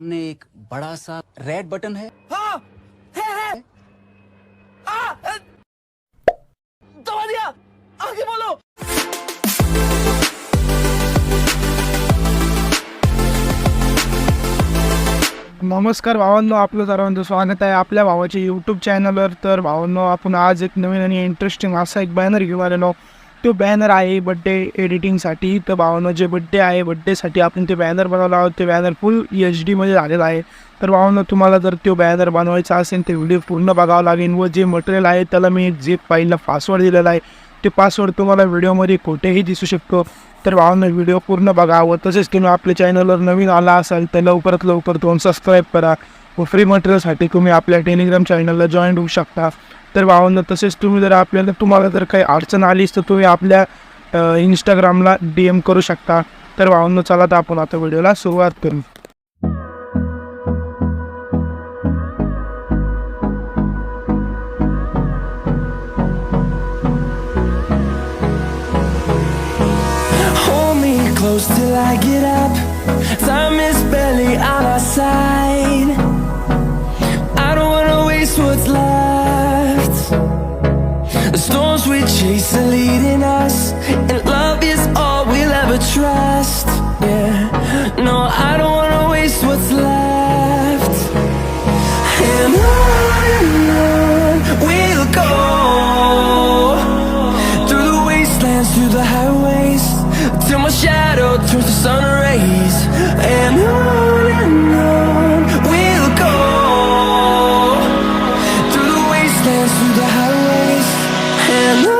सामने एक बड़ा सा रेड बटन है। हाँ, है। दबा दिया, आगे बोलो। नमस्कार भावांनो, आपलं सर्वांचं स्वागत आहे आपल्या भावाच्या यूट्यूब चॅनलवर. तर भावांनो, आपण आज एक नवीन आणि इंटरेस्टिंग असा एक बॅनर घेऊन आलेलो. तो बॅनर आहे बड्डे एडिटिंगसाठी. तर भावांनो, जे बड्डे आहे बड्डेसाठी आपण ते बॅनर बनवला आहोत. ते बॅनर फुल HD मध्ये झालेला आहे. तर भावांनो, तुम्हाला जर तो बॅनर बनवायचा असेल तर व्हिडिओ पूर्ण बघावं लागेल. व जे मटेरियल आहे त्याला मी एक झिप फाईलला पासवर्ड दिलेला आहे. ते पासवर्ड तुम्हाला व्हिडिओमध्ये कुठेही दिसू शकतो. तर भावांनो, व्हिडिओ पूर्ण बघा. व तसेच तुम्ही आपल्या चॅनलवर नवीन आला असाल तर लवकरात लवकर तुम्ही सबस्क्राईब करा. व फ्री मटेरियलसाठी तुम्ही आपल्या टेलिग्राम चॅनलला जॉईन होऊ शकता. तर भावांनो, तसेच तुम्ही जर तुम्हाला जर काही अडचण आलीच तर तुम्ही आपल्या इंस्टाग्रामला DM करू शकता. तर भावांनो, चला तर आपण आता व्हिडिओला सुरुवात करू. Close till I get up. Time is barely on our side. I don't wanna waste what's left. The storms we chase are leading us, and love is all we'll ever trust. Yeah, no, I don't wanna waste what's left. And on we'll go, through the wastelands, through the highways, till my shadow turns to sun rays. And on we'll go, through the wastelands, through the highways. And on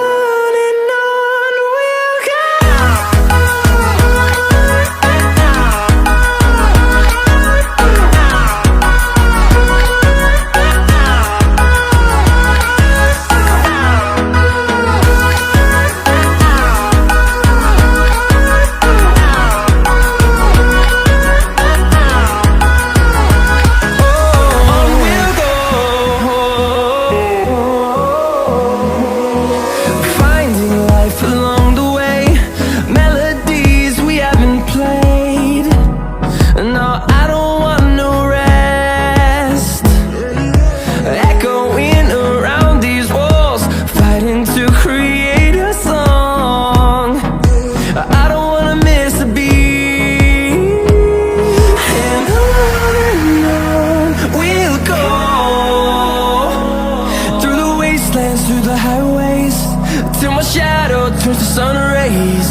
we'll go. Through the highways, till my shadow turns to sun rays.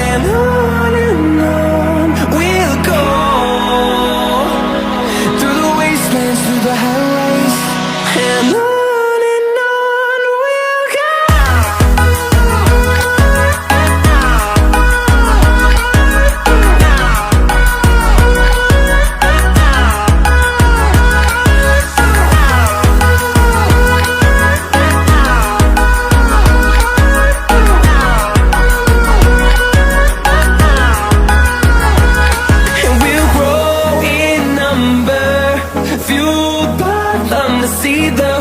And on we'll go, through the wastelands, through the highways. And on we'll go. See the